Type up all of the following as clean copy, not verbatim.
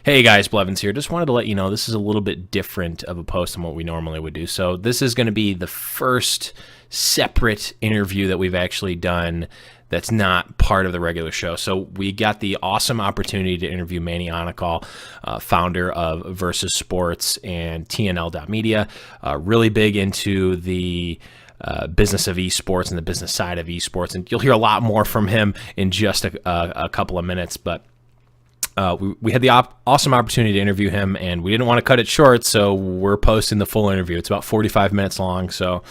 Hey guys, Blevins here. Just wanted to let you know this is a little bit different of a post than what we normally would do. So this is going to be the first separate interview that we've actually done that's not part of the regular show. So we got the awesome opportunity to interview Manny Anekal, founder of Versus Sports and TNL.media, really big into the business of esports and the business side of esports. And you'll hear a lot more from him in just a couple of minutes, but we had the awesome opportunity to interview him, and we didn't want to cut it short, so we're posting the full interview. It's about 45 minutes long, so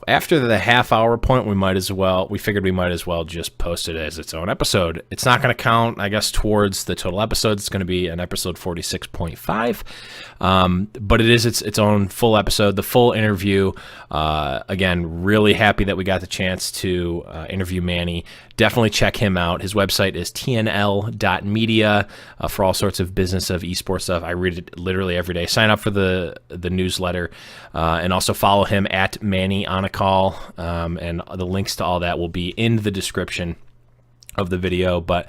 after the half-hour point, we figured we might as well just post it as its own episode. It's not going to count, I guess, towards the total episodes. It's going to be an episode 46.5, but it is its own full episode, the full interview. Again, really happy that we got the chance to interview Manny. Definitely check him out. His website is TNL.media for all sorts of business of esports stuff. I read it literally every day. Sign up for the newsletter, and also follow him at Manny Anekal, and the links to all that will be in the description of the video. But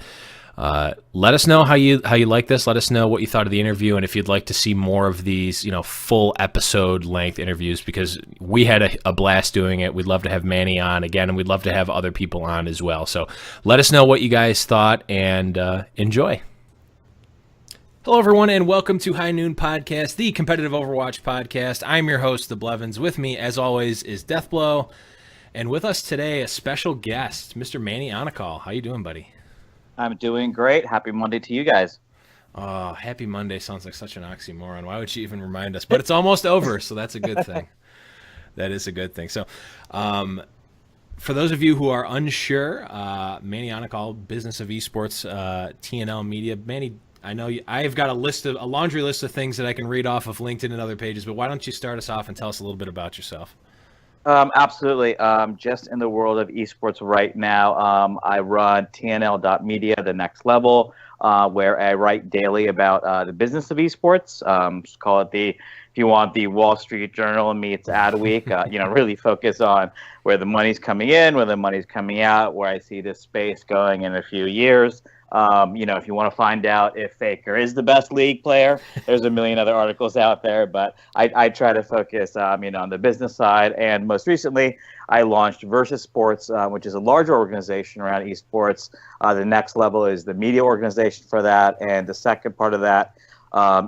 let us know how you like this. Let us know what you thought of the interview, and if you'd like to see more of these, full episode length interviews, because we had a blast doing it. We'd love to have Manny on again, and we'd love to have other people on as well. So let us know what you guys thought, and enjoy. Hello, everyone, and welcome to High Noon Podcast, the competitive Overwatch podcast. I'm your host, The Blevins. With me, as always, is Deathblow, and with us today, a special guest, Mr. Manny Anekal. How you doing, buddy? I'm doing great. Happy Monday to you guys. Oh, happy Monday sounds like such an oxymoron. Why would you even remind us? But it's almost over, so that's a good thing. That is a good thing. So, for those of you who are unsure, Manny Anekal, Business of Esports, TNL.media. Manny, I know I've got a laundry list of things that I can read off of LinkedIn and other pages, but why don't you start us off and tell us a little bit about yourself? Absolutely. Just in the world of esports right now, I run TNL.media, the next level, where I write daily about the business of esports. Just call it if you want, the Wall Street Journal meets Adweek. Really focus on where the money's coming in, where the money's coming out, where I see this space going in a few years. If you want to find out if Faker is the best league player, there's a million other articles out there, but I try to focus, on the business side. And most recently, I launched Versus Sports, which is a larger organization around esports. The next level is the media organization for that. And the second part of that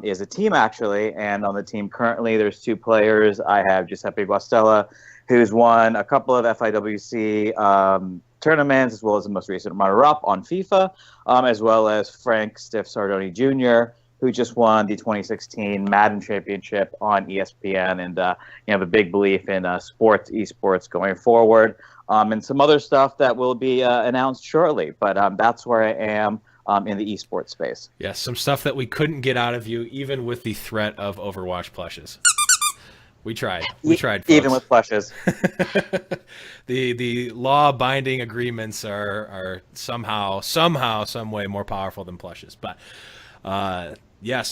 is a team, actually. And on the team currently, there's two players. I have Giuseppe Guastella, who's won a couple of FIWC tournaments, as well as the most recent runner-up on FIFA, as well as Frank Stiff Sardoni Jr., who just won the 2016 Madden Championship on ESPN, and have a big belief in esports going forward, and some other stuff that will be announced shortly. But that's where I am in the esports space. Yes, some stuff that we couldn't get out of you, even with the threat of Overwatch plushes. We tried, folks. Even with plushes. The law-binding agreements are somehow, some way more powerful than plushes. But so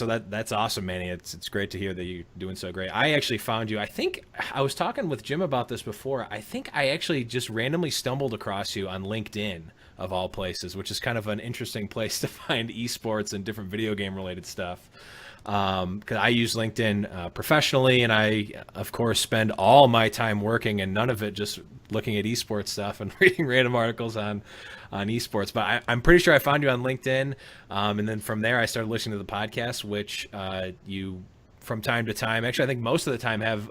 that's awesome, Manny. It's great to hear that you're doing so great. I actually found you. I think I was talking with Jim about this before. I think I actually just randomly stumbled across you on LinkedIn, of all places, which is kind of an interesting place to find esports and different video game related stuff. Because I use LinkedIn professionally, and I, of course, spend all my time working and none of it just looking at esports stuff and reading random articles on esports. But I'm pretty sure I found you on LinkedIn, and then from there I started listening to the podcast, which you, from time to time, actually I think most of the time, have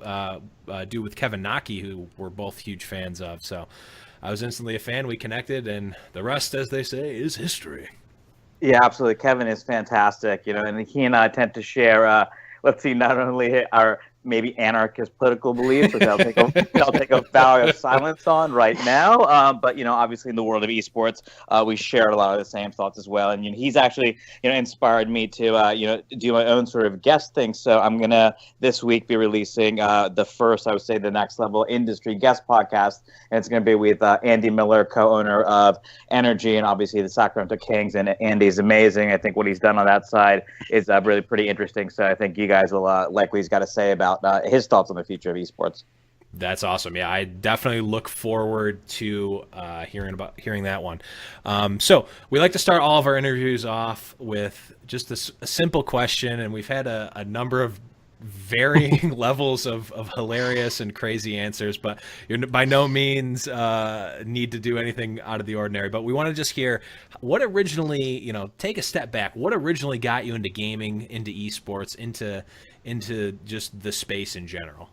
do with Kevin Naki, who we're both huge fans of. So I was instantly a fan. We connected, and the rest, as they say, is history. Yeah, absolutely. Kevin is fantastic, and he and I tend to share, not only our maybe anarchist political beliefs, which I'll take a vow of silence on right now. But obviously in the world of esports, we share a lot of the same thoughts as well. And he's actually inspired me to do my own sort of guest thing. So I'm gonna this week be releasing the first, I would say, the next level industry guest podcast, and it's gonna be with Andy Miller, co-owner of Energy, and obviously the Sacramento Kings. And Andy's amazing. I think what he's done on that side is really pretty interesting. So I think you guys will like what he's got to say about his thoughts on the future of esports. That's awesome. Yeah, I definitely look forward to hearing that one. So we like to start all of our interviews off with just a simple question, and we've had a number of varying levels of hilarious and crazy answers, but you're by no means need to do anything out of the ordinary. But we want to just hear what originally, take a step back. What originally got you into gaming, into esports, into just the space in general?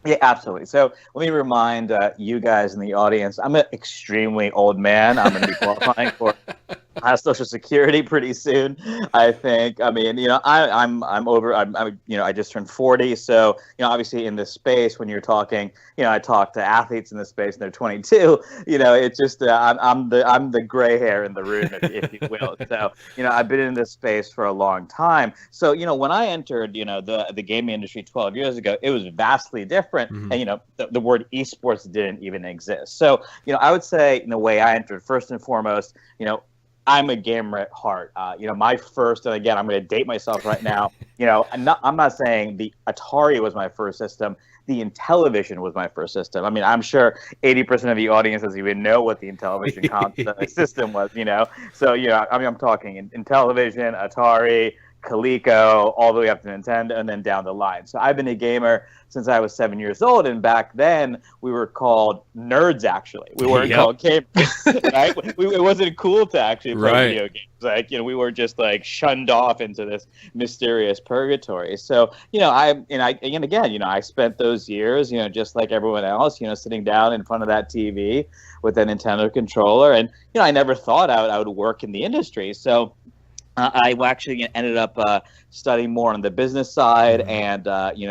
Yeah, absolutely. So let me remind you guys in the audience, I'm an extremely old man. I'm going to be qualifying for Social Security pretty soon, I think. I mean, I'm over. I just turned 40, so obviously in this space, when you're talking, I talk to athletes in this space, and they're 22. It's just I'm the gray hair in the room, if you will. So I've been in this space for a long time. So when I entered, the gaming industry 12 years ago, it was vastly different, Mm-hmm. and the word esports didn't even exist. So I would say, in the way I entered, first and foremost, I'm a gamer at heart. My first, and again, I'm going to date myself right now. I'm not saying the Atari was my first system. The Intellivision was my first system. I mean, I'm sure 80% of the audience doesn't even know what the Intellivision system was. So I'm talking Intellivision, Atari, Coleco, all the way up to Nintendo, and then down the line. So I've been a gamer since I was 7 years old, and back then we were called nerds. Actually, we weren't called gamers. Right? It wasn't cool to actually play video games. Like we were just like shunned off into this mysterious purgatory. So I spent those years, just like everyone else, sitting down in front of that TV with a Nintendo controller, and I never thought I would work in the industry. So. I actually ended up studying more on the business side, and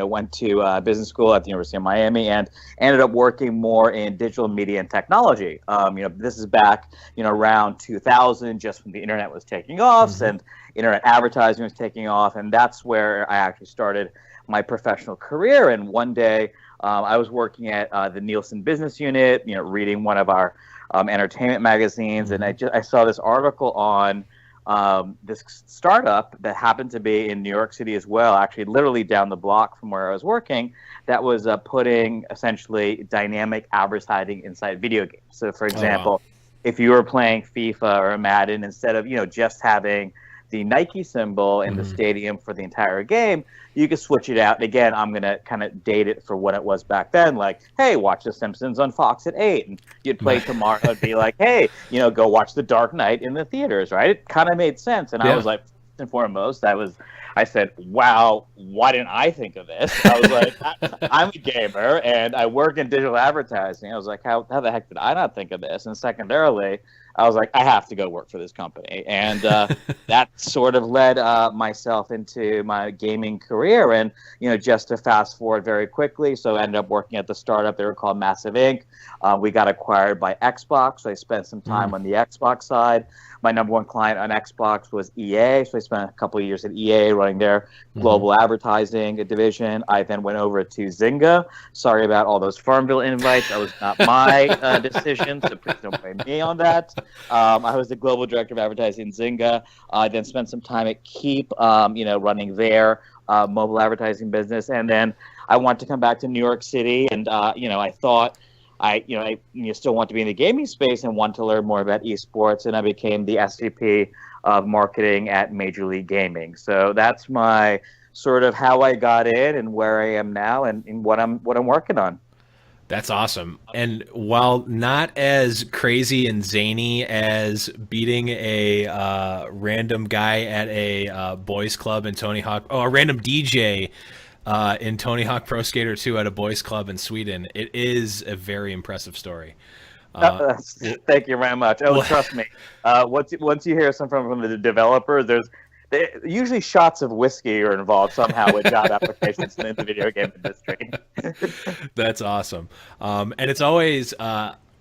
went to business school at the University of Miami, and ended up working more in digital media and technology. This is back around 2000, just when the internet was taking off, and internet advertising was taking off, and that's where I actually started my professional career. And one day, I was working at the Nielsen Business Unit, reading one of our entertainment magazines, and I saw this article on this startup that happened to be in New York City as well, actually literally down the block from where I was working, that was putting essentially dynamic advertising inside video games. So for example, if you were playing FIFA or Madden, instead of just having the Nike symbol in the stadium for the entire game, you could switch it out. And again, I'm going to kind of date it for what it was back then. Like, hey, watch The Simpsons on Fox at 8. And you'd play tomorrow and be like, hey, go watch The Dark Knight in the theaters, right? It kind of made sense. And I was like, first and foremost, I said, wow, why didn't I think of this? I was like, I'm a gamer and I work in digital advertising. I was like, how the heck did I not think of this? And secondarily, I was like, I have to go work for this company. And that sort of led myself into my gaming career. And, just to fast forward very quickly, so I ended up working at the startup. They were called Massive Inc. We got acquired by Xbox, so I spent some time on the Xbox side. My number one client on Xbox was EA, so I spent a couple of years at EA running their global advertising division. I then went over to Zynga. Sorry about all those Farmville invites. That was not my decision, so please don't blame me on that. I was the global director of advertising in Zynga. I then spent some time at Keep, running their mobile advertising business, and then I wanted to come back to New York City, and I thought I still want to be in the gaming space and want to learn more about esports, and I became the SVP of marketing at Major League Gaming. So that's my sort of how I got in and where I am now, and what I'm working on. That's awesome. And while not as crazy and zany as beating a random guy at a boys club in Tony Hawk, a random DJ in Tony Hawk Pro Skater 2 at a boys club in Sweden, it is a very impressive story. Thank you very much. Trust me. Once you hear something from the developers, usually shots of whiskey are involved somehow with job applications in the video game industry. That's awesome. And it's always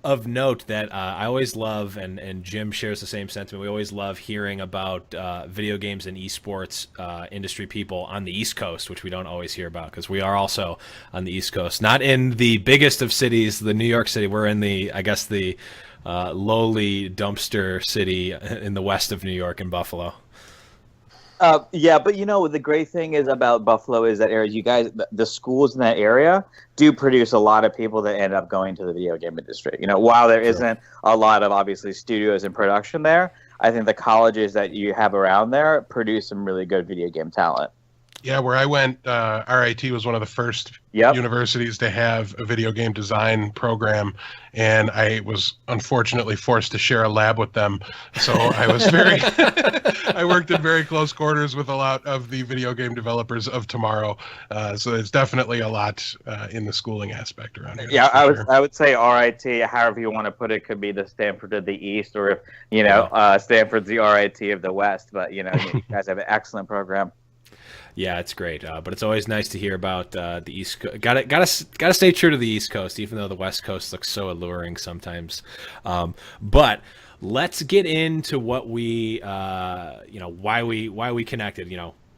of note that I always love, and Jim shares the same sentiment, we always love hearing about video games and esports industry people on the East Coast, which we don't always hear about because we are also on the East Coast. Not in the biggest of cities, the New York City. We're in the lowly dumpster city in the west of New York in Buffalo. Yeah, but the great thing is about Buffalo is that area. You guys, the schools in that area do produce a lot of people that end up going to the video game industry. While there True. isn't a lot of obviously studios and production there, I think the colleges that you have around there produce some really good video game talent. Yeah, where I went, RIT was one of the first universities to have a video game design program, and I was unfortunately forced to share a lab with them. So I was I worked in very close quarters with a lot of the video game developers of tomorrow. So it's definitely a lot in the schooling aspect around here. Yeah, I would say RIT, however you want to put it, could be the Stanford of the East, or if Stanford's the RIT of the West. But you guys have an excellent program. Yeah, it's great, but it's always nice to hear about the East Coast. Gotta stay true to the East Coast, even though the West Coast looks so alluring sometimes. But let's get into what we, why we connected.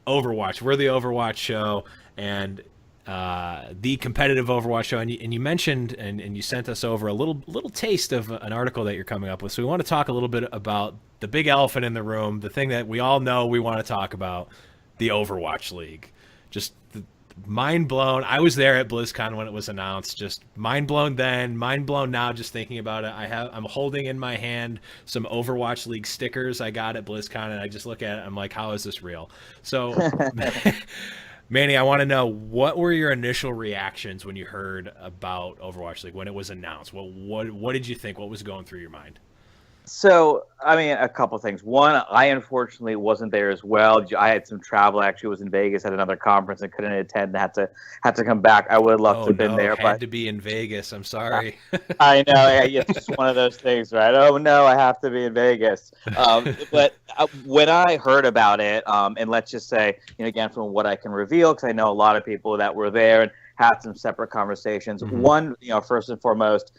Overwatch. We're the Overwatch show, and the competitive Overwatch show. And you mentioned and you sent us over a little taste of an article that you're coming up with. So we want to talk a little bit about the big elephant in the room, the thing that we all know we want to talk about. The Overwatch League. Just mind blown. I was there at BlizzCon when it was announced. Just mind blown then, mind blown now just thinking about it. I'm holding in my hand some Overwatch League stickers I got at BlizzCon, and I just look at it, I'm like, how is this real? So Manny, I want to know, what were your initial reactions when you heard about Overwatch League when it was announced? What did you think? What was going through your mind? So, I mean, a couple things. One, I unfortunately wasn't there as well. I had some travel. I actually was in Vegas at another conference and couldn't attend. Had to come back. I would love to have been there. Had to be in Vegas. I'm sorry. I know. It's just one of those things, right? Oh, no, I have to be in Vegas. But when I heard about it, and let's just say, again, from what I can reveal, because I know a lot of people that were there and had some separate conversations. Mm-hmm. One, first and foremost,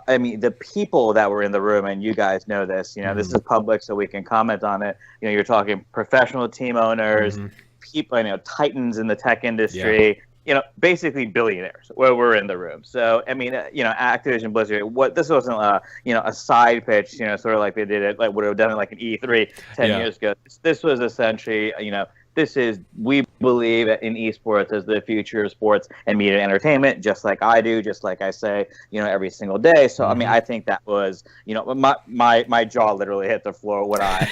I mean, the people that were in the room, and you guys know this, this is public, so we can comment on it. You're talking professional team owners, people, titans in the tech industry, basically billionaires where we're in the room. So, I mean, Activision Blizzard, this wasn't, a side pitch, sort of like they did it, like would have done it like an E3 10 years ago. This was essentially, we believe in esports as the future of sports and media and entertainment, just like I do, just like I say, every single day. So, I mean, I think that was, my jaw literally hit the floor when I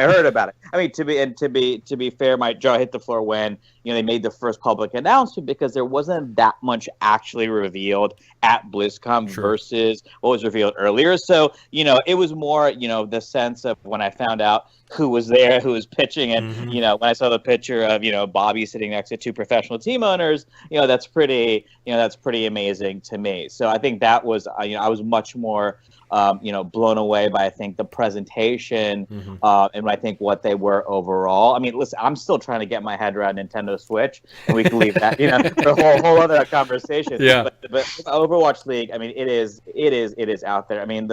heard about it. I mean, to be fair, my jaw hit the floor when, they made the first public announcement, because there wasn't that much actually revealed at BlizzCon versus what was revealed earlier. So, it was more, the sense of when I found out who was there, who was pitching, and when I saw the picture of Bobby sitting next to two professional team owners, that's pretty amazing to me. So I think that was I was much more blown away by, I think, the presentation and I think what they were overall. I mean, listen, I'm still trying to get my head around Nintendo Switch, and we can leave that for a whole other conversation. Yeah. But Overwatch League, I mean, it is out there. I mean,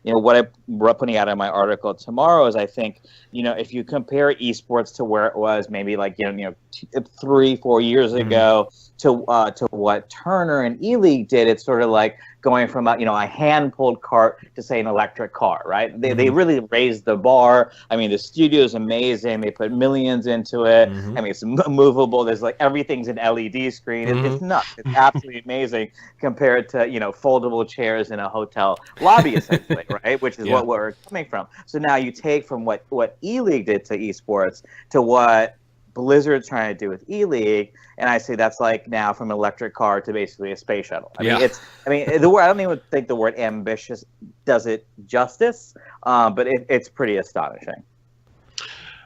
what I'm putting out in my article tomorrow is, I think, if you compare esports to where it was maybe like 3-4 years ago to what Turner and E-League did, it's sort of like going from a hand-pulled cart to, say, an electric car, right? They really raised the bar. I mean, the studio's amazing. They put millions into it. I mean, it's movable. There's like everything's an LED screen. It's nuts. It's absolutely amazing compared to foldable chairs in a hotel lobby, essentially, right? Which is what we're coming from. So now you take from what E-League did to esports to what Blizzard's trying to do with E-League, and I say that's like now from an electric car to basically a space shuttle. I mean, the word, I don't even think the word ambitious does it justice, but it's pretty astonishing.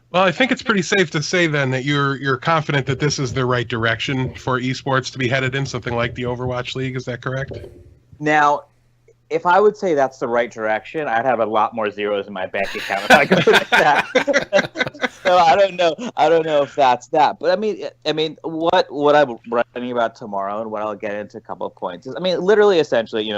Well, I think it's pretty safe to say then that you're confident that this is the right direction for esports to be headed in, something like the Overwatch League. Is that correct? Now, if I would say that's the right direction, I'd have a lot more zeros in my bank account if I could put it that. So I don't know if that's that. But I mean, what I'm writing about tomorrow and what I'll get into a couple of points is, I mean, literally, essentially,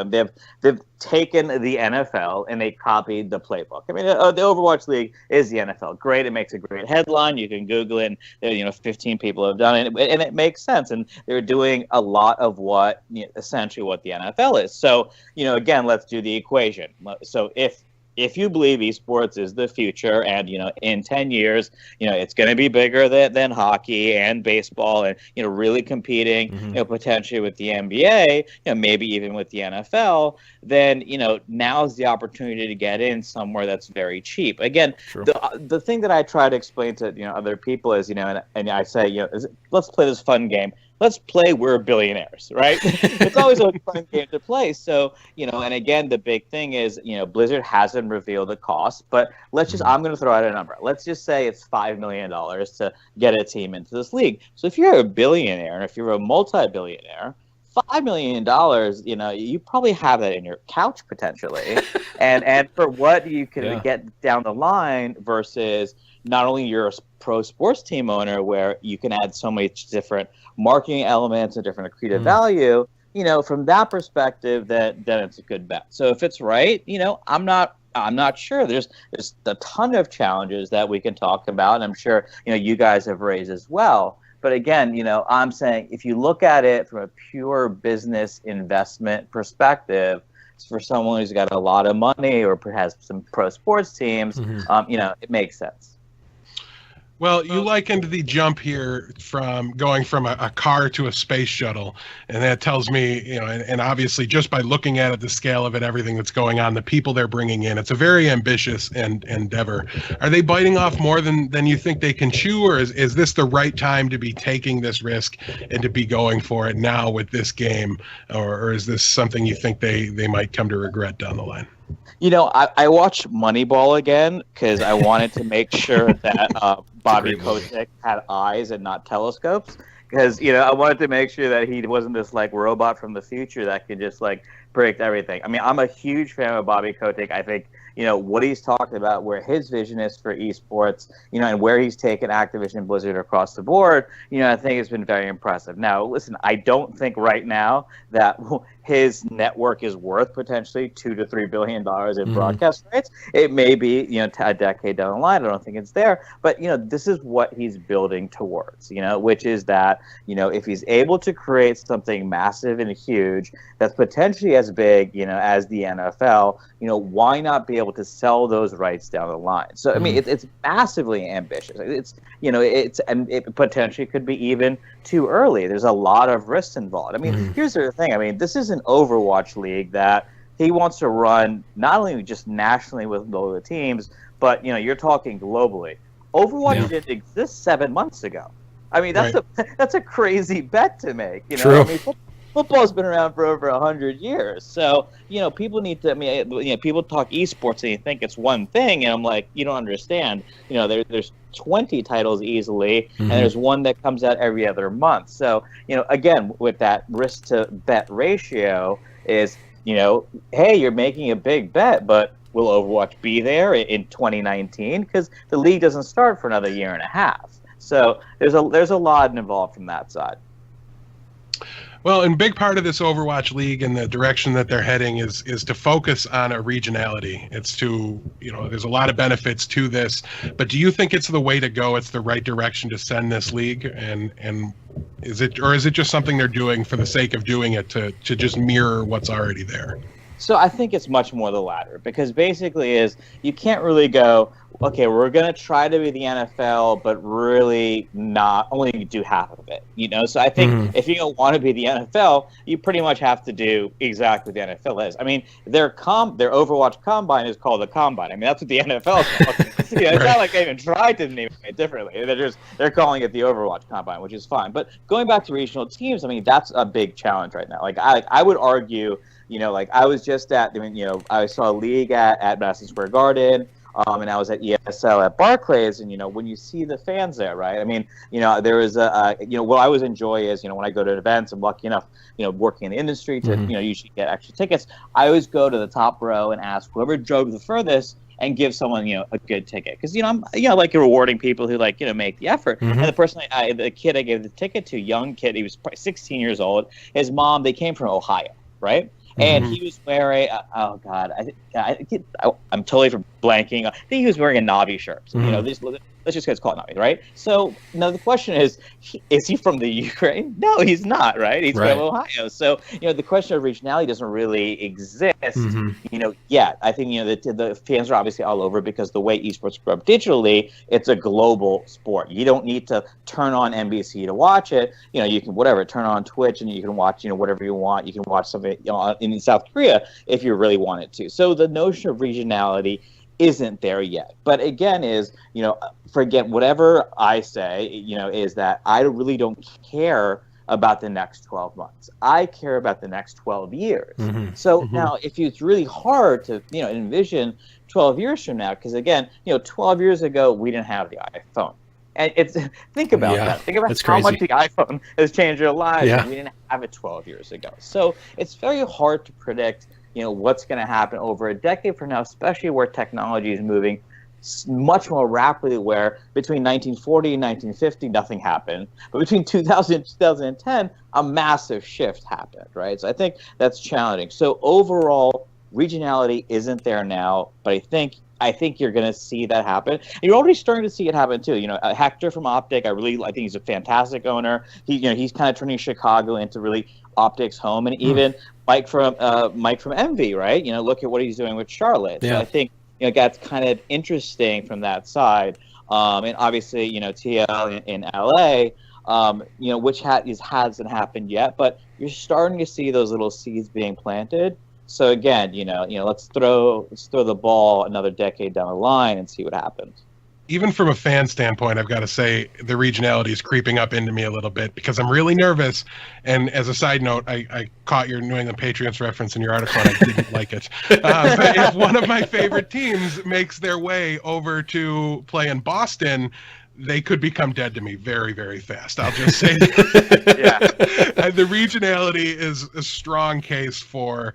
they've taken the NFL and they copied the playbook. I mean, the Overwatch League is the NFL. Great, it makes a great headline. You can Google it. And, 15 people have done it, and it makes sense. And they're doing a lot of what essentially what the NFL is. So, again, let's do the equation. So if if you believe esports is the future, and in 10 years, it's going to be bigger than hockey and baseball, and really competing, potentially with the NBA, maybe even with the NFL, then now's the opportunity to get in somewhere that's very cheap. Again, the thing that I try to explain to other people is and I say let's play this fun game. Let's play We're Billionaires, right? It's always a fun game to play. So, and again, the big thing is, Blizzard hasn't revealed the cost, but I'm going to throw out a number. Let's just say it's $5 million to get a team into this league. So if you're a billionaire, and if you're a multi-billionaire, $5 million, you probably have that in your couch potentially. and for what you can get down the line versus not only you're a pro sports team owner where you can add so many different marketing elements and different accretive value, from that perspective, then it's a good bet. So if it's right, I'm not sure. There's a ton of challenges that we can talk about, and I'm sure you guys have raised as well. But again, I'm saying if you look at it from a pure business investment perspective, for someone who's got a lot of money or perhaps some pro sports teams, it makes sense. Well, you likened the jump here from going from a car to a space shuttle, and that tells me, and obviously just by looking at it, the scale of it, everything that's going on, the people they're bringing in, it's a very ambitious endeavor. Are they biting off more than you think they can chew, or is this the right time to be taking this risk and to be going for it now with this game, or is this something you think they might come to regret down the line? I watched Moneyball again because I wanted to make sure that Bobby Kotick had eyes and not telescopes. Because I wanted to make sure that he wasn't this robot from the future that could just predict everything. I mean, I'm a huge fan of Bobby Kotick. I think what he's talking about, where his vision is for esports, and where he's taken Activision Blizzard across the board, I think it's been very impressive. Now, listen, I don't think right now that his network is worth potentially $2 to $3 billion in broadcast rights. It may be, a decade down the line. I don't think it's there, but this is what he's building towards, which is that, if he's able to create something massive and huge that's potentially as big, as the NFL, why not be able to sell those rights down the line? So I mean, it's massively ambitious. And it potentially could be even too early. There's a lot of risks involved. I mean, here's the thing. I mean, this is an Overwatch League that he wants to run not only just nationally with local teams, but you're talking globally. Overwatch didn't exist 7 months ago. I mean, that's a crazy bet to make. True. I mean, football's been around for over 100 years. So, people need to, people talk esports and you think it's one thing, and I'm like, you don't understand. There's 20 titles easily, and there's one that comes out every other month. So, again, with that risk to bet ratio is, hey, you're making a big bet, but will Overwatch be there in 2019? Because the league doesn't start for another year and a half. So there's a lot involved from that side. Well, and big part of this Overwatch League and the direction that they're heading is to focus on a regionality. It's to, there's a lot of benefits to this, but do you think it's the way to go? It's the right direction to send this league, and is it just something they're doing for the sake of doing it to just mirror what's already there? So I think it's much more the latter, because basically you can't really go, okay, we're going to try to be the NFL, but really not only do half of it, So I think if you don't want to be the NFL, you pretty much have to do exactly what the NFL is. I mean, their Overwatch Combine is called the Combine. I mean, that's what the NFL is called. It's not like they even tried to name it differently. They're calling it the Overwatch Combine, which is fine. But going back to regional teams, I mean, that's a big challenge right now. I would argue, I was just at, I saw a league at Madison Square Garden. And I was at ESL at Barclays, and when you see the fans there, right? I mean, there is what I always enjoy is when I go to events, I'm lucky enough, working in the industry to usually get extra tickets. I always go to the top row and ask whoever drove the furthest and give someone a good ticket, because I'm like rewarding people who make the effort. And the person the kid I gave the ticket to, young kid, he was probably 16 years old. His mom, they came from Ohio, right? And he was wearing, oh God, I'm totally blanking. I think he was wearing a Navi shirt. So, let's just call it Nami, right? So now the question is he from the Ukraine? No, he's not, right? He's from Ohio. So, the question of regionality doesn't really exist, yet. I think, the fans are obviously all over because the way esports grew up digitally, it's a global sport. You don't need to turn on NBC to watch it. You can, turn on Twitch and you can watch, whatever you want. You can watch something in South Korea if you really wanted to. So the notion of regionality isn't there yet. But again, forget whatever I say, is that I really don't care about the next 12 months. I care about the next 12 years. So now, if it's really hard to, envision 12 years from now, because again, 12 years ago, we didn't have the iPhone. And think about that. Think about how much the iPhone has changed our lives. And we didn't have it 12 years ago. So it's very hard to predict what's going to happen over a decade from now, especially where technology is moving much more rapidly, where between 1940 and 1950, nothing happened. But between 2000 and 2010, a massive shift happened, right? So I think that's challenging. So overall, regionality isn't there now, but I think you're going to see that happen. And you're already starting to see it happen too. Hector from Optic, I think he's a fantastic owner. He's kind of turning Chicago into really Optic's home, and even Mike from Envy, right? Look at what he's doing with Charlotte. So I think that's kind of interesting from that side. And obviously, TL in LA, which hasn't happened yet, but you're starting to see those little seeds being planted. So again, let's throw the ball another decade down the line and see what happens. Even from a fan standpoint, I've got to say the regionality is creeping up into me a little bit because I'm really nervous. And as a side note, I caught your New England Patriots reference in your article and I didn't like it. But if one of my favorite teams makes their way over to play in Boston, they could become dead to me very, very fast. I'll just say that. The regionality is a strong case for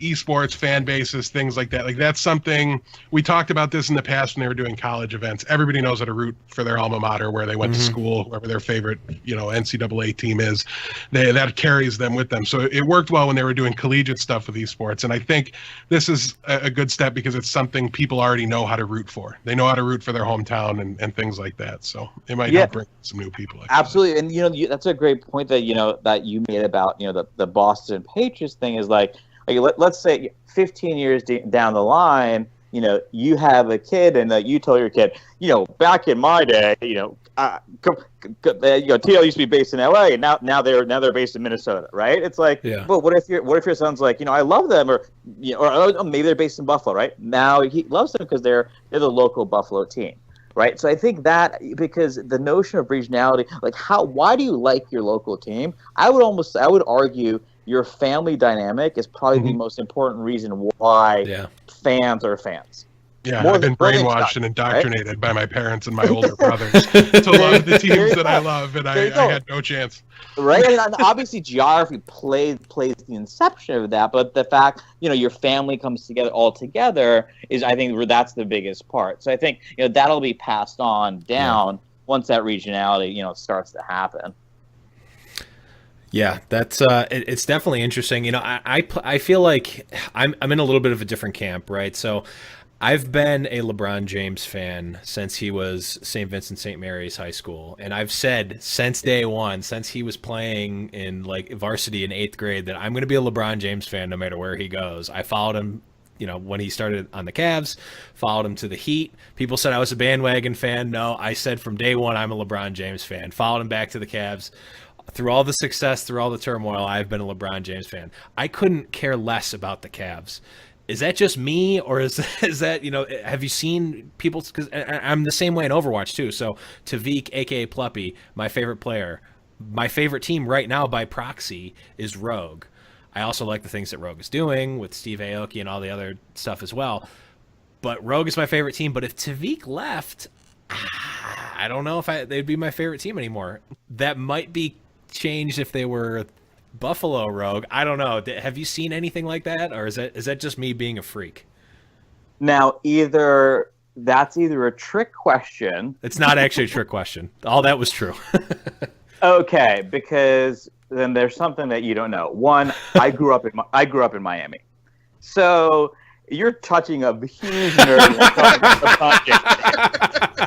esports, fan bases, things like that. Like that's something we talked about this in the past when they were doing college events. Everybody knows how to root for their alma mater, where they went to school, wherever their favorite, NCAA team is. That carries them with them. So it worked well when they were doing collegiate stuff with esports. And I think this is a good step because it's something people already know how to root for. They know how to root for their hometown and things like that. So it might help bring some new people. Absolutely. And, that's a great point that, that you made about, the Boston Patriots thing is like let's say 15 years down the line, you have a kid and you tell your kid, back in my day, TL used to be based in LA and now they're based in Minnesota, right? It's like, but what if your son's like, I love them, or maybe they're based in Buffalo, right? Now he loves them because they're the local Buffalo team. Right. So I think that because the notion of regionality, like why do you like your local team? I would argue your family dynamic is probably the most important reason why fans are fans. Yeah, I've been brainwashed and indoctrinated by my parents and my older brothers to love the teams that I love, and I had no chance. Right, and obviously geography plays the inception of that, but the fact your family comes together all together is, I think, that's the biggest part. So I think that'll be passed on down once that regionality starts to happen. Yeah, that's it's definitely interesting. I feel like I'm in a little bit of a different camp, right? So I've been a LeBron James fan since he was St. Vincent St. Mary's High School. And I've said since day one, since he was playing in like varsity in 8th grade, that I'm going to be a LeBron James fan no matter where he goes. I followed him, when he started on the Cavs, followed him to the Heat. People said I was a bandwagon fan. No, I said from day one, I'm a LeBron James fan. Followed him back to the Cavs. Through all the success, through all the turmoil, I've been a LeBron James fan. I couldn't care less about the Cavs. Is that just me, or is that, have you seen people, because I'm the same way in Overwatch too. So Tavik, aka Pluppy, my favorite player, my favorite team right now by proxy is Rogue. I also like the things that Rogue is doing with Steve Aoki and all the other stuff as well. But Rogue is my favorite team. But if Tavik left, I don't know if they'd be my favorite team anymore. That might be changed if they were Buffalo Rogue. I don't know. Have you seen anything like that, or is that just me being a freak? Now, that's either a trick question. It's not actually a trick question. All that was true. Okay, because then there's something that you don't know. One, I grew up in Miami, so you're touching a huge nerd.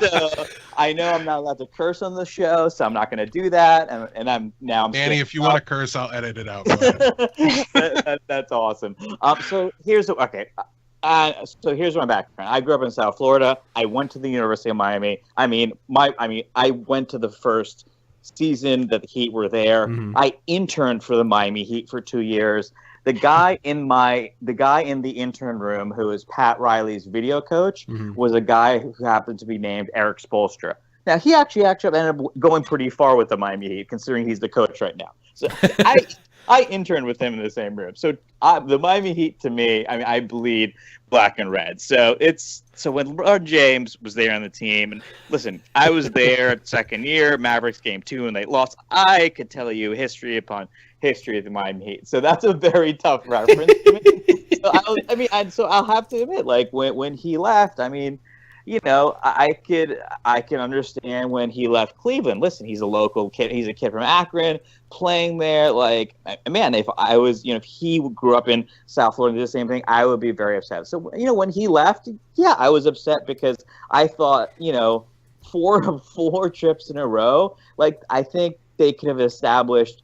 So I know I'm not allowed to curse on the show, so I'm not going to do that. And I'm Danny, if you want to curse, I'll edit it out. Go ahead. That's awesome. So here's so here's my background. I grew up in South Florida. I went to the University of Miami. I went to the first season that the Heat were there. Mm-hmm. I interned for the Miami Heat for 2 years. The guy in the intern room who was Pat Riley's video coach was a guy who happened to be named Eric Spoelstra. Now he actually ended up going pretty far with the Miami Heat, considering he's the coach right now. So I interned with him in the same room. So the Miami Heat, to me, I bleed black and red. So when LeBron James was there on the team, and listen, I was there second year, Mavericks game 2, and they lost. I could tell you history upon history of the Miami Heat. So that's a very tough reference to me. So I'll have to admit, like when he left, I can understand when he left Cleveland. Listen, he's a local kid. He's a kid from Akron playing there. Like, man, if I was, if he grew up in South Florida, did the same thing, I would be very upset. So, when he left, yeah, I was upset because I thought, 4 trips in a row, like, I think they could have established,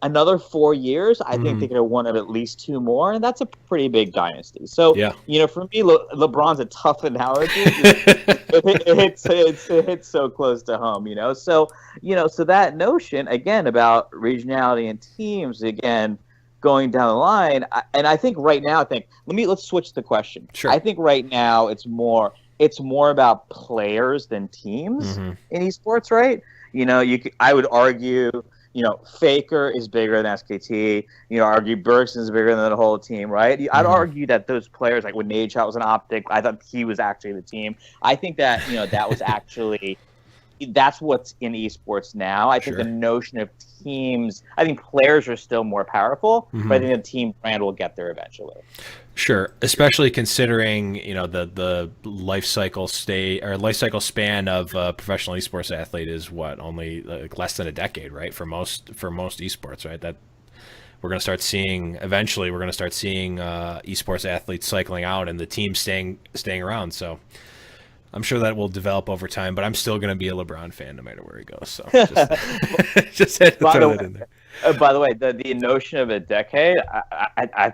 another 4 years. I think they could have won at least 2 more, and that's a pretty big dynasty. So, for me, LeBron's a tough analogy. it hits so close to home, So, so that notion again about regionality and teams again going down the line, and I think right now, let's switch the question. Sure. I think right now it's more about players than teams in esports, right? I would argue. Faker is bigger than SKT. Argue Bergson is bigger than the whole team, right? I'd argue that those players, like when Nate Shot was an optic, I thought he was actually the team. I think that, that was actually, that's what's in esports now. I think the notion of teams, I think players are still more powerful, but I think the team brand will get there eventually. Sure, especially considering the life cycle span of a professional esports athlete is only less than a decade, right? For most esports, right? That we're going to start seeing eventually. We're going to start seeing esports athletes cycling out and the team staying around. So I'm sure that will develop over time, but I'm still going to be a LeBron fan no matter where he goes. So just had to throw that in there. By the way, the notion of a decade,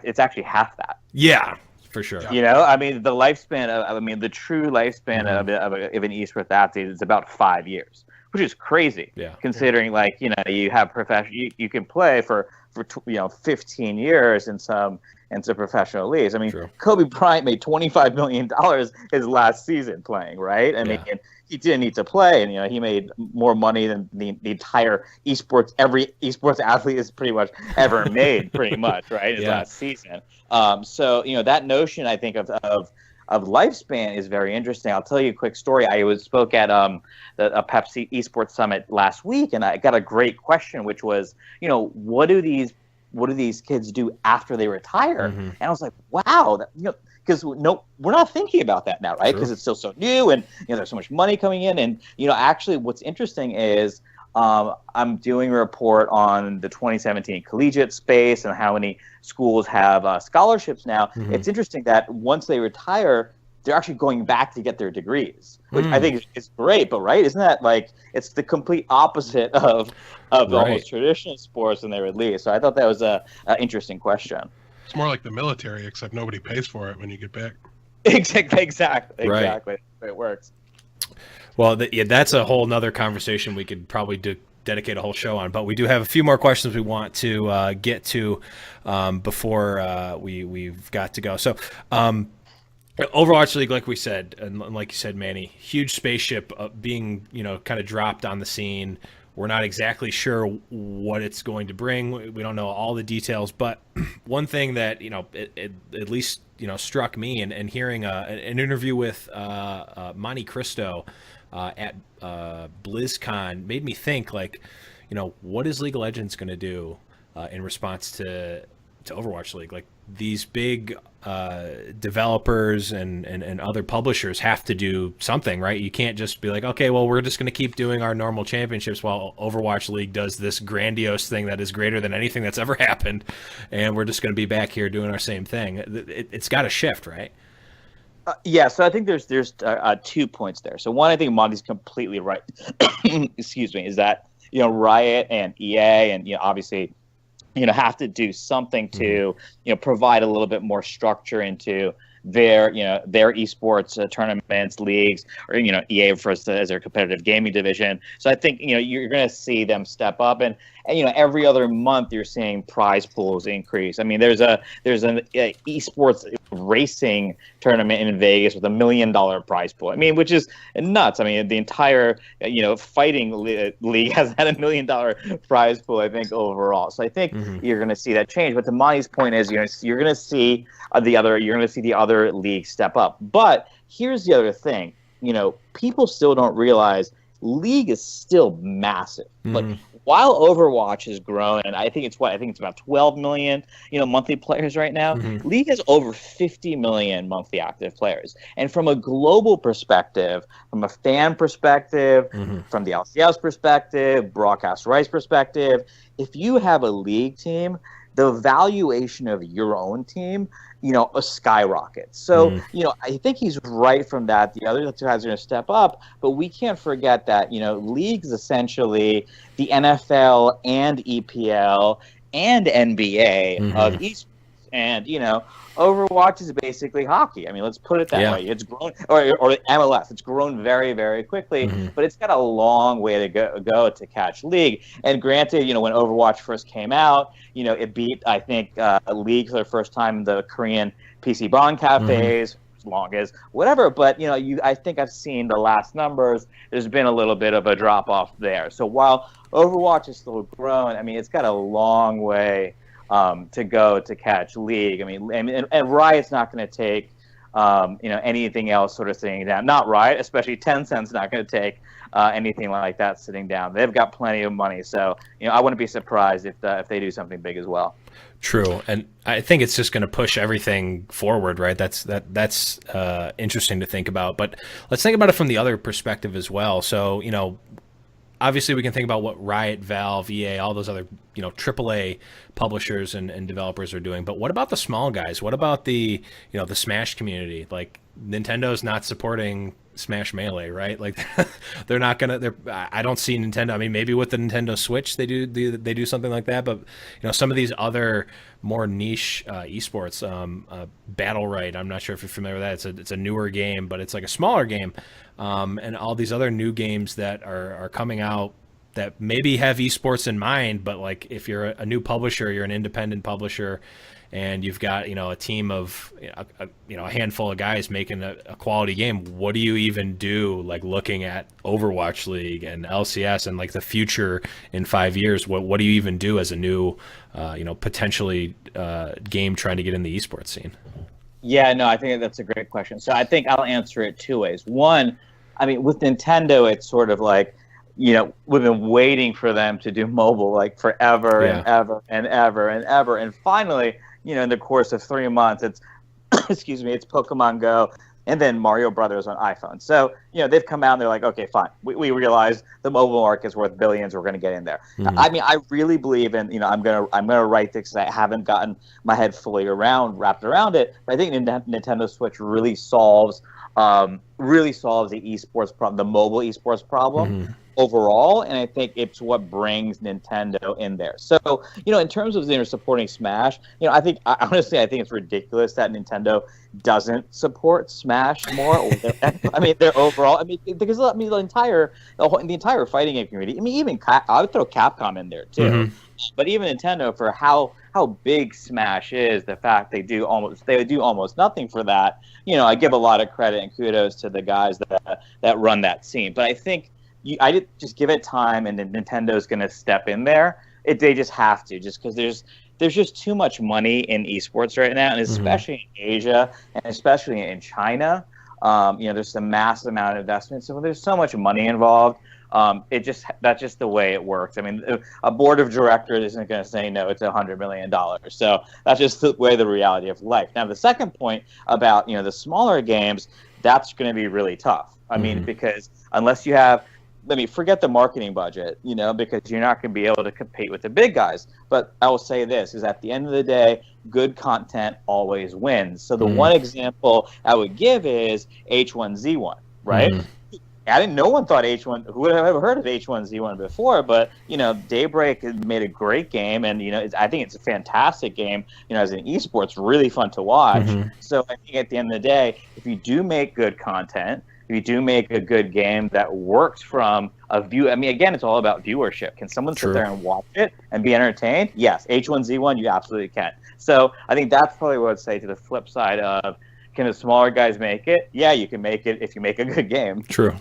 it's actually half that. Yeah, for sure. The lifespan the true lifespan of an esports athlete is about 5 years, which is crazy. Yeah. Considering you have you can play for 15 years in some professional leagues. True. Kobe Bryant made $25 million his last season playing, right? He didn't need to play, and he made more money than the entire every esports athlete has pretty much ever made, pretty much, right? His last season. So that notion, I think, of lifespan is very interesting. I'll tell you a quick story. I spoke at a Pepsi Esports Summit last week, and I got a great question, which was, what do these kids do after they retire? And I was like, wow, because we're not thinking about that now, right? Because it's still so new, and there's so much money coming in, and actually, what's interesting is I'm doing a report on the 2017 collegiate space and how many schools have scholarships now. It's interesting that once they retire, they're actually going back to get their degrees, which I think is great. But isn't that it's the complete opposite of almost traditional sports when they would leave? So I thought that was a interesting question. It's more like the military, except nobody pays for it when you get back. Exactly. It works. Well, that's a whole nother conversation we could probably dedicate a whole show on. But we do have a few more questions we want to get to before we've got to go. So Overwatch League, like we said, and like you said, Manny, huge spaceship being kind of dropped on the scene. We're not exactly sure what it's going to bring. We don't know all the details, but one thing that at least struck me, and hearing an interview with Monte Cristo at BlizzCon made me think, what is League of Legends going to do in response to Overwatch League? Like, these big developers and other publishers have to do something, right? You can't just be like, okay, well, we're just going to keep doing our normal championships while Overwatch League does this grandiose thing that is greater than anything that's ever happened, and we're just going to be back here doing our same thing. It's got to shift, right? Yeah, so I think there's 2 points there. So one, I think Monty's completely right. Excuse me, is that Riot and EA and obviously have to do something to provide a little bit more structure into their esports tournaments, leagues, or EA refers to as their competitive gaming division. So I think you're going to see them step up, and every other month you're seeing prize pools increase. I mean, there's an esports racing tournament in Vegas with $1 million prize pool. I mean, which is nuts. I mean, the entire fighting league has had $1 million prize pool, I think, overall. So I think you're going to see that change. But to Monty's point is, you're going to see the other leagues step up. But here's the other thing. People still don't realize League is still massive. Like, while Overwatch has grown, and I think it's about 12 million, monthly players right now. League has over 50 million monthly active players. And from a global perspective, from a fan perspective, from the LCS perspective, broadcast rights perspective, if you have a League team, the valuation of your own team, skyrockets. So, I think he's right from that. The other two guys are going to step up, but we can't forget that, League's essentially the NFL and EPL and NBA of esports. And, Overwatch is basically hockey. I mean, let's put it that way. It's grown, or MLS. It's grown very, very quickly, but it's got a long way to go to catch League. And granted, when Overwatch first came out, it beat, I think, League for the first time in the Korean PC Bond cafes. As long as whatever, but I think I've seen the last numbers. There's been a little bit of a drop off there. So while Overwatch is still growing, I mean, it's got a long way to go to catch League. I mean, and Riot's not going to take anything else sort of sitting down. Not Riot, especially Tencent's not going to take anything like that sitting down. They've got plenty of money, so I wouldn't be surprised if they do something big as well. True, and I think it's just going to push everything forward, right? That's interesting to think about. But let's think about it from the other perspective as well. So, obviously we can think about what Riot, Valve, EA, all those other, AAA publishers and developers are doing. But what about the small guys? What about the Smash community? Like, Nintendo's not supporting Smash Melee, right? Like, they're not gonna. I don't see Nintendo. I mean, maybe with the Nintendo Switch they do something like that. But some of these other more niche esports, Battle Right. I'm not sure if you're familiar with that. It's a newer game, but it's like a smaller game, and all these other new games that are coming out that maybe have esports in mind. But like, if you're a new publisher, you're an independent publisher, and you've got a team of a handful of guys making a quality game, what do you even do, like looking at Overwatch League and LCS and like the future in 5 years? What do you even do as a new potentially game trying to get in the esports scene? Yeah, no, I think that's a great question. So I think I'll answer it two ways. One, I mean, with Nintendo, it's sort of like, we've been waiting for them to do mobile like forever and ever and ever and ever, and finally, in the course of 3 months, it's excuse me, it's Pokemon Go and then Mario Brothers on iPhone. So, they've come out and they're like, okay, fine. We realize the mobile market is worth billions. We're going to get in there. I mean, I really believe in, I'm gonna write this because I haven't gotten my head fully wrapped around it. But I think Nintendo Switch really solves the esports problem, the mobile esports problem. Overall, and I think it's what brings Nintendo in there. So, in terms of supporting Smash, I think it's ridiculous that Nintendo doesn't support Smash more. Their overall. Because the entire fighting game community. I mean, even I would throw Capcom in there too. But even Nintendo, for how big Smash is, the fact they do almost nothing for that. I give a lot of credit and kudos to the guys that run that scene. But I think. I did just give it time, and then Nintendo's going to step in there. They just have to, just because there's just too much money in esports right now, and especially in Asia and especially in China. There's a massive amount of investment, so there's so much money involved. That's just the way it works. I mean, a board of directors isn't going to say no. It's $100 million. So that's just the way the reality of life. Now, the second point about the smaller games, that's going to be really tough. I mean, because unless you have forget the marketing budget, because you're not going to be able to compete with the big guys. But I will say this, is at the end of the day, good content always wins. So the one example I would give is H1Z1, right? No one thought H1, who would have ever heard of H1Z1 before, but, Daybreak made a great game, and, I think it's a fantastic game, as an esports, really fun to watch. So I think at the end of the day, if you do make good content, if you do make a good game that works from a view, again, it's all about viewership. Can someone sit there and watch it and be entertained? Yes. H1Z1, you absolutely can. So I think that's probably what I'd say to the flip side of, can the smaller guys make it? Yeah, you can make it if you make a good game. True.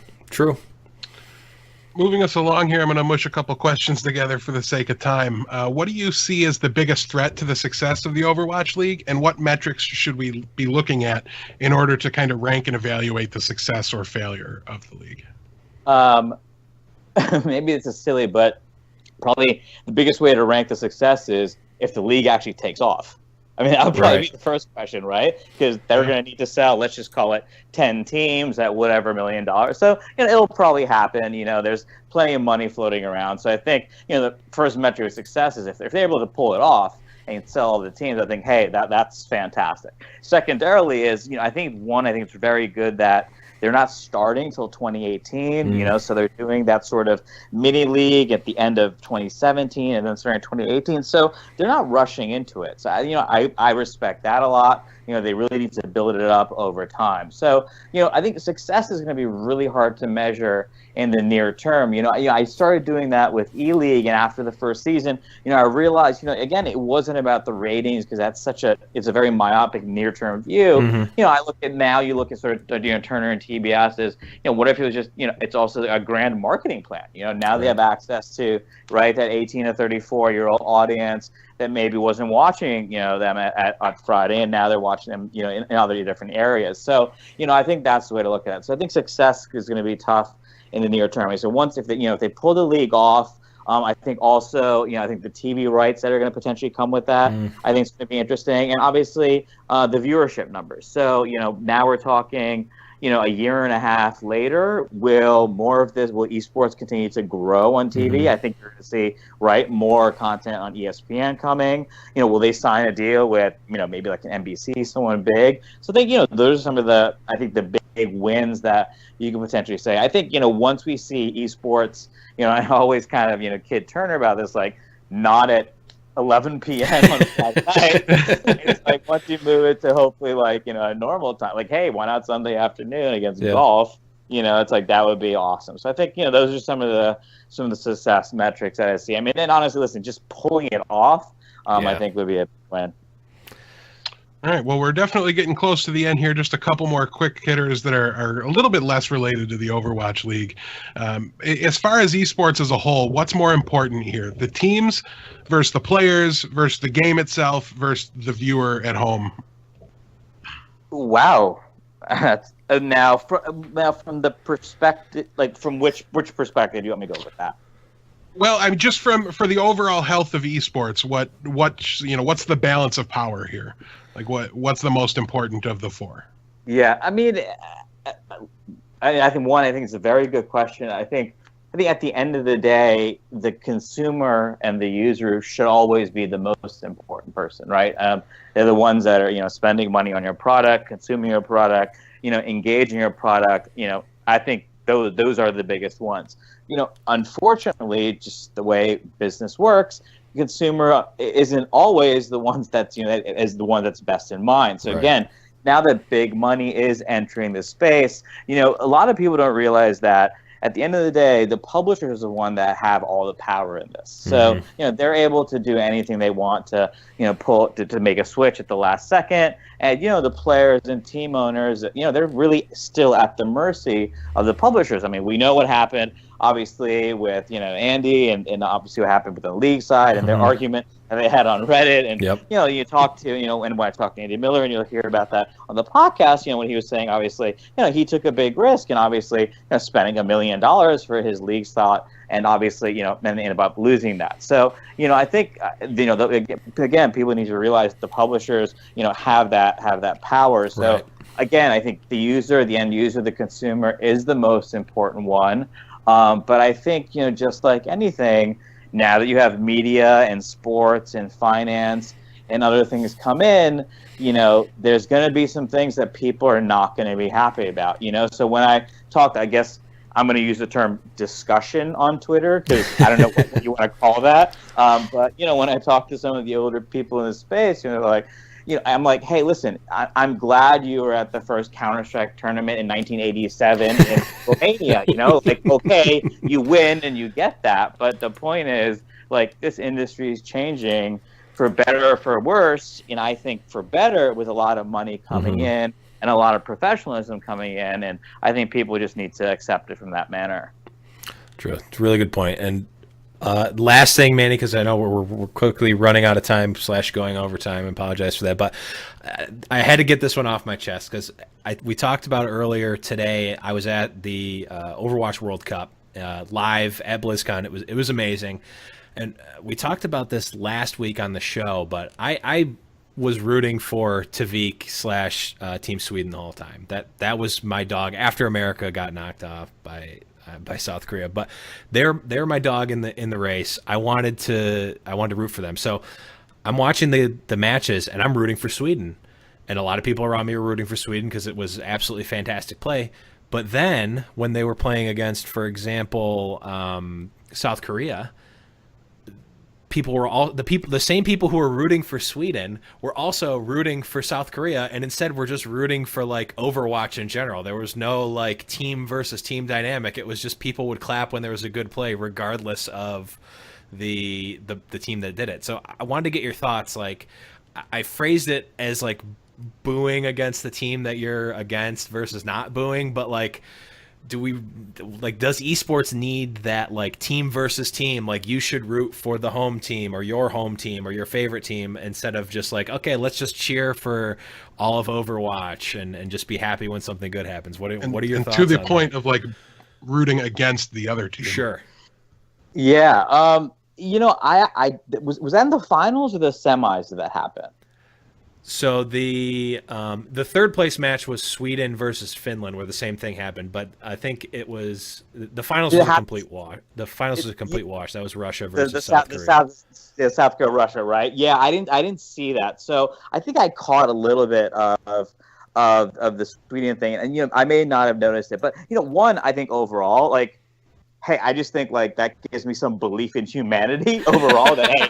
Moving us along here, I'm going to mush a couple questions together for the sake of time. What do you see as the biggest threat to the success of the Overwatch League, and what metrics should we be looking at in order to kind of rank and evaluate the success or failure of the league? Maybe it's silly, but probably the biggest way to rank the success is if the league actually takes off. That would probably be the first question, right? Because they're going to need to sell, let's just call it 10 teams at whatever $1 million. So, it'll probably happen. There's plenty of money floating around. So I think, the first metric of success is if they're able to pull it off and sell all the teams, I think, hey, that's fantastic. Secondarily is, I think it's very good that they're not starting till 2018, so they're doing that sort of mini league at the end of 2017 and then starting 2018. So they're not rushing into it. So, I respect that a lot. They really need to build it up over time. So, I think success is going to be really hard to measure in the near term. I started doing that with E-League, and after the first season, I realized, again, it wasn't about the ratings, because it's a very myopic near-term view. I look at sort of, Turner and TBS as, what if it was just, it's also a grand marketing plan. Now they have access to, that 18 to 34-year-old audience that maybe wasn't watching, them on Friday, and now they're watching them, in other different areas. So, I think that's the way to look at it. So I think success is going to be tough in the near term. So once, if they pull the league off, I think also, I think the TV rights that are going to potentially come with that, I think it's going to be interesting. And obviously, the viewership numbers. So, now we're talking, a year and a half later, will esports continue to grow on TV? I think you're going to see, more content on ESPN coming. Will they sign a deal with, maybe like an NBC, someone big? So I think, those are some of the big wins that you can potentially say. I think, once we see esports, I always kind of, kid Turner about this, not at 11 p.m. on a Friday night. It's like, once you move it to hopefully a normal time, hey, why not Sunday afternoon against golf? It's like, that would be awesome. So I think, those are some of the success metrics that I see. And honestly, listen, just pulling it off, I think would be a win. All right, well, we're definitely getting close to the end here. Just a couple more quick hitters that are a little bit less related to the Overwatch League. As far as esports as a whole, what's more important here? The teams versus the players versus the game itself versus the viewer at home? Wow. Now from the perspective, from which perspective do you want me to go with that? Well, I'm just for the overall health of esports. What's the balance of power here? What's the most important of the four? Yeah, I think it's a very good question. I think at the end of the day, the consumer and the user should always be the most important person, right? They're the ones that are, spending money on your product, consuming your product, engaging your product. I think those are the biggest ones. Unfortunately, just the way business works, the consumer isn't always the ones that's, is the one that's best in mind. So again, now that big money is entering the space, a lot of people don't realize that at the end of the day, the publishers are the one that have all the power in this. So, they're able to do anything they want to, pull to make a switch at the last second. And, the players and team owners, they're really still at the mercy of the publishers. We know what happened, obviously, with, Andy and obviously what happened with the league side and their argument that they had on Reddit. And, you talk to, and when I talk to Andy Miller, and you'll hear about that on the podcast, when he was saying, obviously, he took a big risk and obviously, spending $1 million for his league slot, and obviously, and ended up losing that. So, I think, again, people need to realize the publishers, have that power. So, again, I think the end user, the consumer is the most important one. But I think, just like anything, now that you have media and sports and finance and other things come in, there's going to be some things that people are not going to be happy about, So when I talk, I guess I'm going to use the term discussion on Twitter, because I don't know what you want to call that. But, when I talk to some of the older people in the space, like, I'm like, hey, listen, I'm glad you were at the first Counter-Strike tournament in 1987 in Romania. Like, okay, you win and you get that. But the point is, like, this industry is changing for better or for worse. And I think for better, with a lot of money coming in and a lot of professionalism coming in. And I think people just need to accept it from that manner. True. It's a really good point. And last thing, Manny, because I know we're quickly running out of time / going overtime. I apologize for that, but I had to get this one off my chest because we talked about it earlier today. I was at the Overwatch World Cup live at BlizzCon. It was amazing, and we talked about this last week on the show. But I was rooting for Tavik / Team Sweden the whole time. That was my dog after America got knocked off by South Korea, but they're my dog in the race. I wanted to root for them. So I'm watching the matches and I'm rooting for Sweden. And a lot of people around me were rooting for Sweden because it was absolutely fantastic play. But then when they were playing against, for example, South Korea, the same people who were rooting for Sweden were also rooting for South Korea, and instead we're just rooting for like Overwatch in general. There was no like team versus team dynamic. It was just people would clap when there was a good play, regardless of the team that did it. So I wanted to get your thoughts. Like, I phrased it as like booing against the team that you're against versus not booing, but like, does esports need that like team versus team? Like, you should root for the home team or your home team or your favorite team, instead of just like, okay, let's just cheer for all of Overwatch and just be happy when something good happens. What are your thoughts? To the point of like rooting against the other team. Sure. Yeah. I was that in the finals or the semis did that happen? So the third place match was Sweden versus Finland, where the same thing happened. But I think it was the finals was a complete wash. The finals was a complete wash. That was Russia versus South Korea. South Korea, Russia, right? Yeah, I didn't see that. So I think I caught a little bit of the Sweden thing, and I may not have noticed it, but one, I think overall, like, hey, I just think like that gives me some belief in humanity overall, that hey,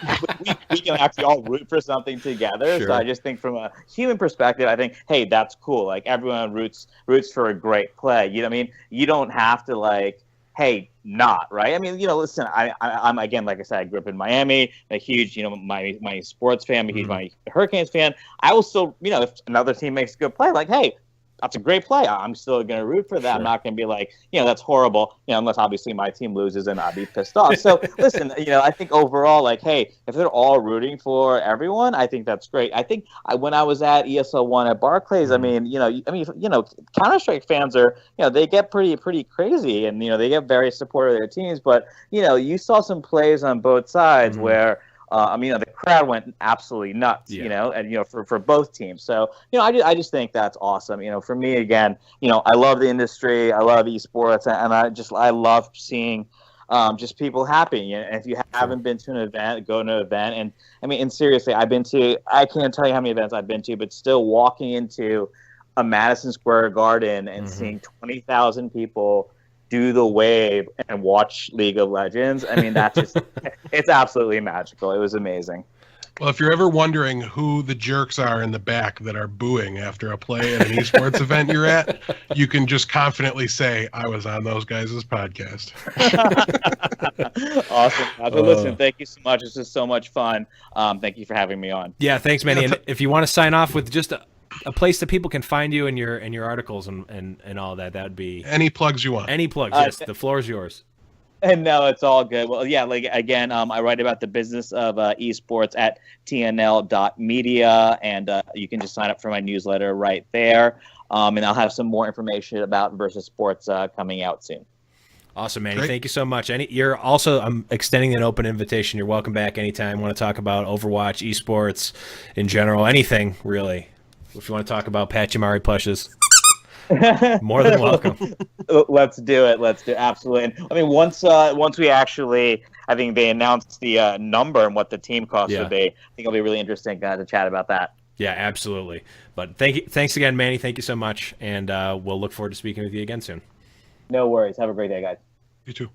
we can actually all root for something together. Sure. So I just think from a human perspective, I think, hey, that's cool. Like, everyone roots for a great play. You know what I mean? You don't have to like, hey, not right. I mean, listen, I'm again, like I said, I grew up in Miami. I'm a huge, my sports fan. I'm a huge Miami Hurricanes fan. I will still, if another team makes a good play, like, hey, that's a great play, I'm still going to root for that. Sure. I'm not going to be like, that's horrible, unless obviously my team loses and I'll be pissed off. So listen, I think overall, like, hey, if they're all rooting for everyone, I think that's great. I think when I was at ESL 1 at Barclays, I mean, Counter-Strike fans are, they get pretty crazy, and, they get very supportive of their teams. But, you saw some plays on both sides where, the crowd went absolutely nuts, and, for both teams. So, I just think that's awesome. For me, again, I love the industry. I love esports, and I love seeing just people happy. And if you haven't been to an event, go to an event. And and seriously, I can't tell you how many events I've been to, but still walking into a Madison Square Garden and seeing 20,000 people do the wave and watch League of Legends. That's just, it's absolutely magical. It was amazing. Well, if you're ever wondering who the jerks are in the back that are booing after a play at an esports event you're at, you can just confidently say, I was on those guys' podcast. Awesome. Listen, thank you so much. This is so much fun. Thank you for having me on. Yeah, thanks, Manny. And if you want to sign off with just a place that people can find you and your articles and all that would be any plugs you want. Any plugs, yes. The floor is yours. And no, it's all good. Well, yeah, like again, I write about the business of esports at TNL.media, and you can just sign up for my newsletter right there. And I'll have some more information about Versus Sports coming out soon. Awesome, Manny. Great. Thank you so much. You're also, I'm extending an open invitation. You're welcome back anytime. Want to talk about Overwatch, esports in general, anything really. If you want to talk about Pachimari plushes. More than welcome. Let's do it. Absolutely. And I mean, once we actually, I think they announced the number and what the team cost would be. I think it'll be really interesting to chat about that. Yeah, absolutely. But thanks again, Manny. Thank you so much, and we'll look forward to speaking with you again soon. No worries. Have a great day, guys. You too.